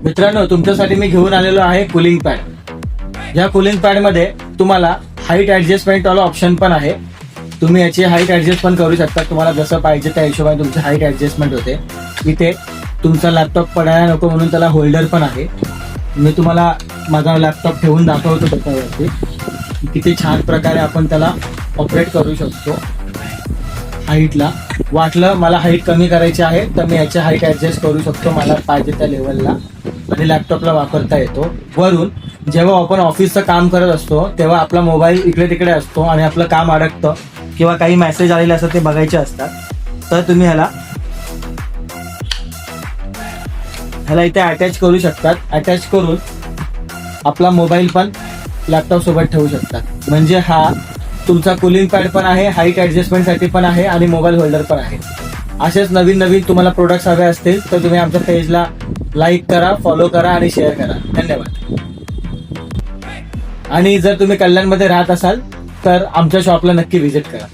मित्रांनो, तुमच्यासाठी मी घेऊन आलेलो आहे कूलिंग पॅड। या कूलिंग पॅड मध्ये तुम्हाला हाईट ऍडजस्टमेंट वाला ऑप्शन पण आहे। तुम्ही याची हाईट ऍडजस्ट पण करू शकता, तुम्हाला जसं पाहिजे त्या हिशोबाने तुमची हाईट ऍडजस्टमेंट होते। इथे तुमचा लॅपटॉप पडायला नको म्हणून त्याला होल्डर पण आहे। मी तुम्हाला माझा लॅपटॉप ठेवून दाखवतो त्याच्यावरती किती छान प्रकारे आपण त्याला ऑपरेट करू शकतो। हाईटला वाटलं मला हाईट कमी करायची आहे तर मी याची हाईट ऍडजस्ट करू शकतो मला पाहिजे त्या लेवलला, आणि लॅपटॉपला वापरता येतो। वरून जेव्हा आपण ऑफिसचं काम करत असतो तेव्हा आपला मोबाईल इकडे तिकडे असतो आणि आपलं काम अडकतं किंवा काही मेसेज आलेले असतात ते बघायचे असतात, तर तुम्ही ह्याला इथे अटॅच करू शकतात। अटॅच करून आपला मोबाईल पण लॅपटॉप सोबत ठेवू शकतात। म्हणजे हा तुमचा कूलिंग पॅड पण आहे, हाईट ऍडजस्टमेंटसाठी पण आहे आणि मोबाईल होल्डर पण आहे। असेच नवीन नवीन तुम्हाला प्रोडक्ट्स हवे असतील तर तुम्ही आमच्या पेजला लाईक करा, फॉलो करा आणि शेअर करा। धन्यवाद। आणि जर तुम्ही कल्याणमध्ये राहत असाल तर आमच्या शॉपला नक्की व्हिजिट करा।